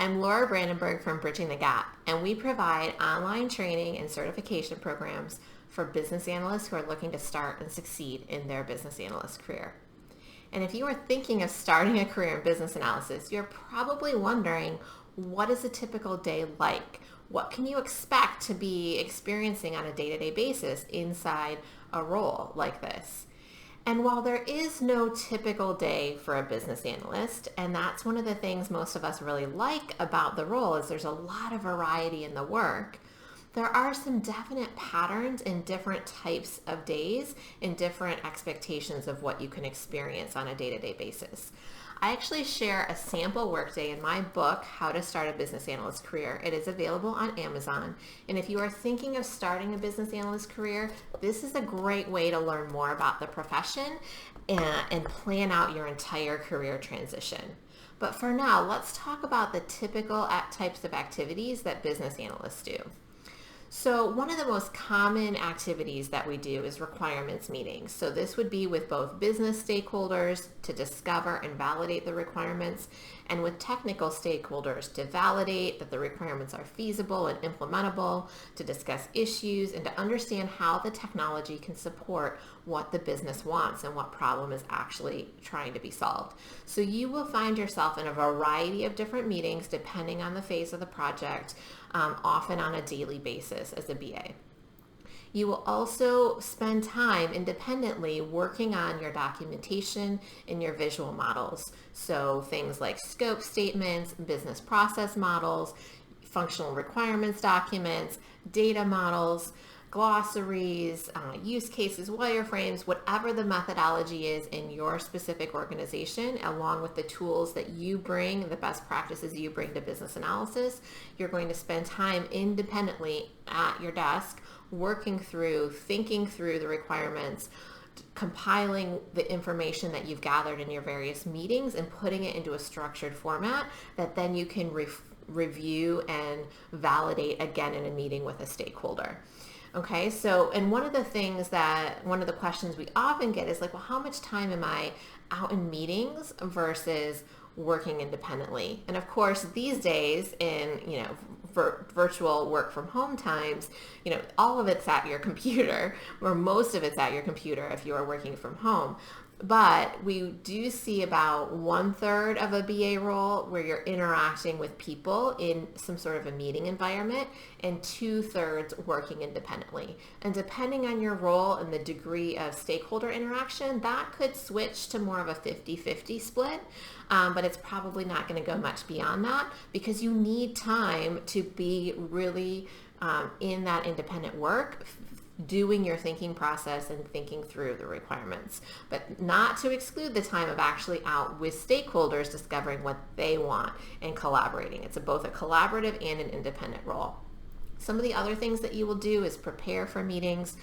I'm Laura Brandenburg from Bridging the Gap, and we provide online training and certification programs for business analysts who are looking to start and succeed in their business analyst career. And if you are thinking of starting a career in business analysis, you're probably wondering, what is a typical day like? What can you expect to be experiencing on a day-to-day basis inside a role like this? And while there is no typical day for a business analyst, and that's one of the things most of us really like about the role, is there's a lot of variety in the work, there are some definite patterns in different types of days and different expectations of what you can experience on a day-to-day basis. I actually share a sample workday in my book, How to Start a Business Analyst Career. It is available on Amazon. And if you are thinking of starting a business analyst career, this is a great way to learn more about the profession and plan out your entire career transition. But for now, let's talk about the typical types of activities that business analysts do. So one of the most common activities that we do is requirements meetings. So this would be with both business stakeholders to discover and validate the requirements, and with technical stakeholders to validate that the requirements are feasible and implementable, to discuss issues, and to understand how the technology can support what the business wants and what problem is actually trying to be solved. So you will find yourself in a variety of different meetings depending on the phase of the project, often on a daily basis as a BA. You will also spend time independently working on your documentation and your visual models. So things like scope statements, business process models, functional requirements documents, data models, glossaries, use cases, wireframes, whatever the methodology is in your specific organization, along with the tools that you bring, the best practices you bring to business analysis, you're going to spend time independently at your desk working through, thinking through the requirements, compiling the information that you've gathered in your various meetings and putting it into a structured format that then you can review and validate again in a meeting with a stakeholder. Okay, so, and one of the questions we often get is like, well, how much time am I out in meetings versus working independently? And of course, these days in, virtual work from home times, all of it's at your computer, or most of it's at your computer if you are working from home. But we do see about 1/3 of a BA role where you're interacting with people in some sort of a meeting environment, and 2/3 working independently. And depending on your role and the degree of stakeholder interaction, that could switch to more of a 50-50 split. But it's probably not going to go much beyond that, because you need time to be really in that independent work, doing your thinking process and thinking through the requirements, but not to exclude the time of actually out with stakeholders discovering what they want and collaborating. It's both a collaborative and an independent role. Some of the other things that you will do is prepare for meetings.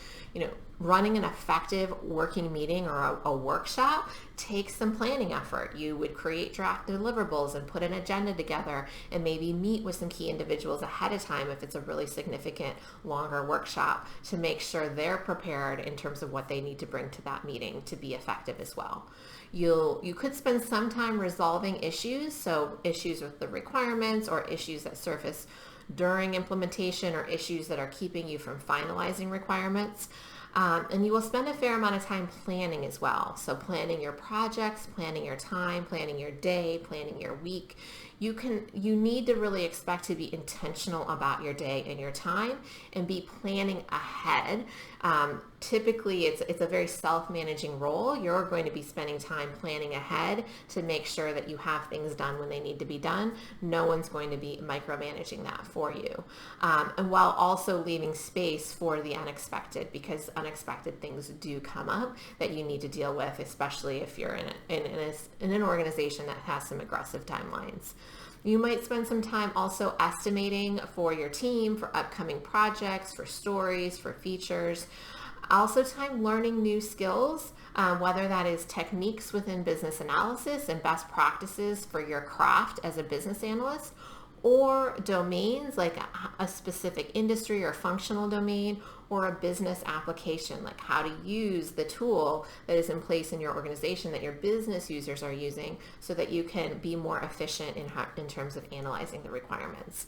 Running an effective working meeting or a workshop takes some planning effort. You would create draft deliverables and put an agenda together and maybe meet with some key individuals ahead of time if it's a really significant, longer workshop, to make sure they're prepared in terms of what they need to bring to that meeting to be effective as well. You could spend some time resolving issues, so issues with the requirements or issues that surface during implementation or issues that are keeping you from finalizing requirements. And you will spend a fair amount of time planning as well. So planning your projects, planning your time, planning your day, planning your week. You need to really expect to be intentional about your day and your time and be planning ahead. Typically, it's a very self-managing role. You're going to be spending time planning ahead to make sure that you have things done when they need to be done. No one's going to be micromanaging that for you. And while also leaving space for the unexpected, because unexpected things do come up that you need to deal with, especially if you're in an organization that has some aggressive timelines. You might spend some time also estimating for your team, for upcoming projects, for stories, for features. Also time learning new skills, whether that is techniques within business analysis and best practices for your craft as a business analyst, or domains like a specific industry or functional domain, or a business application, like how to use the tool that is in place in your organization that your business users are using so that you can be more efficient in terms of analyzing the requirements.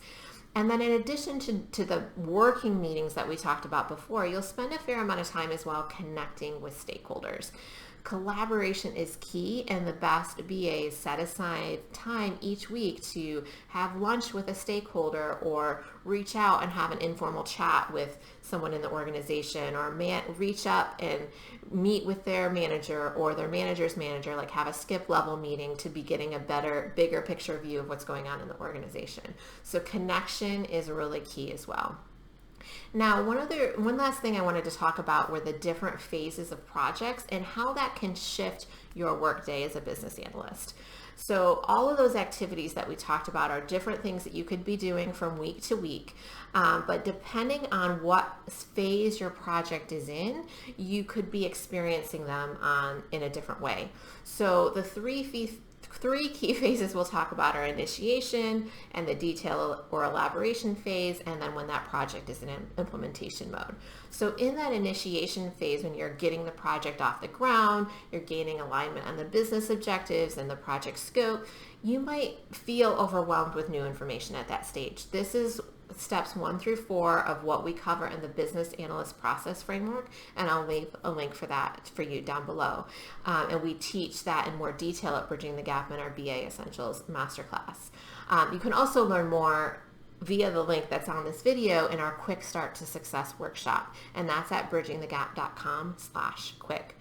And then in addition to the working meetings that we talked about before, you'll spend a fair amount of time as well connecting with stakeholders. Collaboration is key, and the best BAs set aside time each week to have lunch with a stakeholder or reach out and have an informal chat with someone in the organization, or reach up and meet with their manager or their manager's manager, like have a skip level meeting to be getting a bigger picture view of what's going on in the organization. So connection is really key as well. Now, one last thing I wanted to talk about were the different phases of projects and how that can shift your workday as a business analyst. So all of those activities that we talked about are different things that you could be doing from week to week. But depending on what phase your project is in, you could be experiencing them in a different way. So the three key phases we'll talk about are initiation and the detail or elaboration phase, and then when that project is in implementation mode. So in that initiation phase, when you're getting the project off the ground, you're gaining alignment on the business objectives and the project scope, you might feel overwhelmed with new information at that stage. This is steps 1 through 4 of what we cover in the business analyst process framework, and I'll leave a link for that for you down below. And we teach that in more detail at Bridging the Gap in our BA Essentials Masterclass. You can also learn more via the link that's on this video in our Quick Start to Success workshop, and that's at bridgingthegap.com/quick.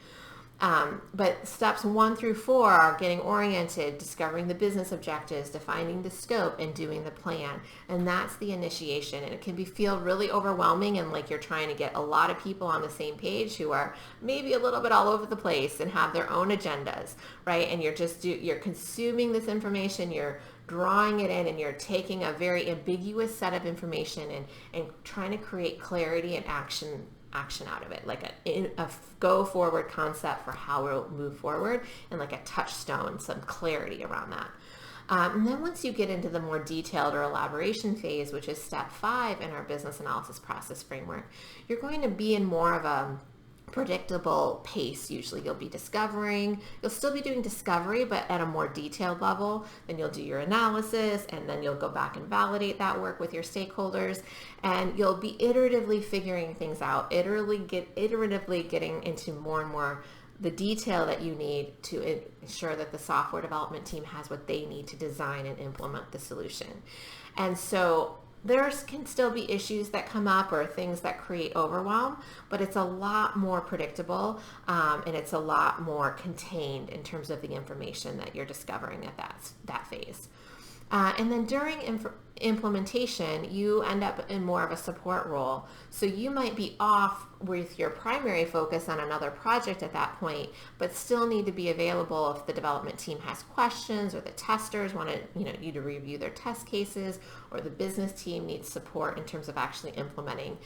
But steps 1 through 4 are getting oriented, discovering the business objectives, defining the scope, and doing the plan. And that's the initiation. And it can feel really overwhelming and like you're trying to get a lot of people on the same page who are maybe a little bit all over the place and have their own agendas, right? And you're consuming this information, you're drawing it in, and you're taking a very ambiguous set of information and trying to create clarity and action out of it, like a go forward concept for how we'll move forward, and like a touchstone, some clarity around that. And then once you get into the more detailed or elaboration phase, which is step 5 in our business analysis process framework, you're going to be in more of a predictable pace. Usually you'll still be doing discovery, but at a more detailed level. Then you'll do your analysis, and then you'll go back and validate that work with your stakeholders, and you'll be iteratively figuring things out, iteratively getting into more and more the detail that you need to ensure that the software development team has what they need to design and implement the solution. And so there can still be issues that come up or things that create overwhelm, but it's a lot more predictable, and it's a lot more contained in terms of the information that you're discovering at that phase. And then during implementation, you end up in more of a support role. So you might be off with your primary focus on another project at that point, but still need to be available if the development team has questions, or the testers want you to review their test cases, or the business team needs support in terms of actually implementing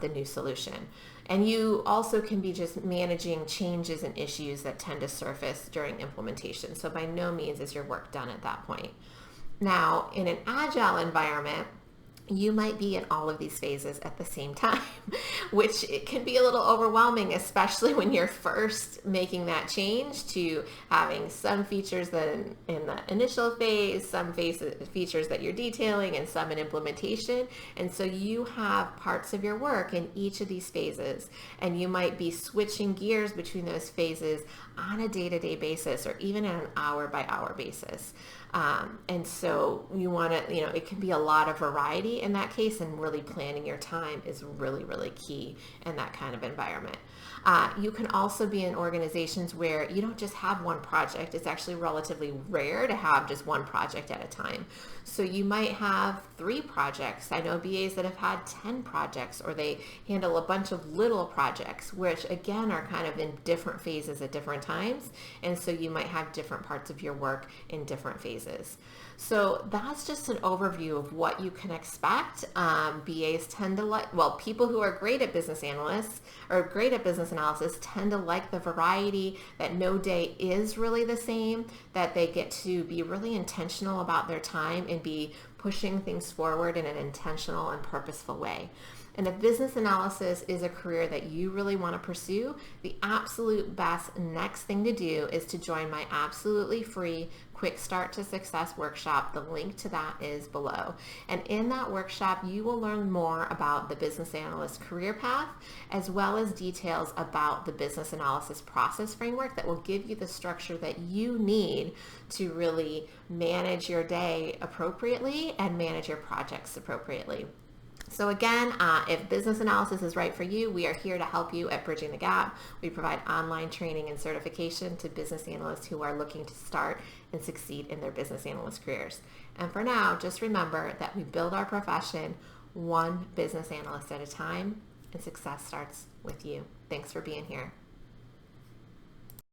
the new solution. And you also can be just managing changes and issues that tend to surface during implementation. So by no means is your work done at that point. Now, in an agile environment, you might be in all of these phases at the same time, which it can be a little overwhelming, especially when you're first making that change to having some features that in the initial phase, some features that you're detailing, and some in implementation. And so you have parts of your work in each of these phases, and you might be switching gears between those phases on a day-to-day basis, or even on an hour-by-hour basis. And so you want to, it can be a lot of variety in that case, and really planning your time is really, really key in that kind of environment. You can also be in organizations where you don't just have one project. It's actually relatively rare to have just one project at a time. So you might have 3 projects. I know BAs that have had 10 projects, or they handle a bunch of little projects, which again are kind of in different phases at different times. And so you might have different parts of your work in different phases phases. So that's just an overview of what you can expect. BAs tend to like, well, people who are great at business analysts or great at business analysis tend to like the variety, that no day is really the same, that they get to be really intentional about their time and be pushing things forward in an intentional and purposeful way. And if business analysis is a career that you really want to pursue, the absolute best next thing to do is to join my absolutely free Quick Start to Success workshop. The link to that is below. And in that workshop, you will learn more about the business analyst career path, as well as details about the business analysis process framework that will give you the structure that you need to really manage your day appropriately and manage your projects appropriately. So again, if business analysis is right for you, we are here to help you at Bridging the Gap. We provide online training and certification to business analysts who are looking to start and succeed in their business analyst careers. And for now, just remember that we build our profession one business analyst at a time, and success starts with you. Thanks for being here.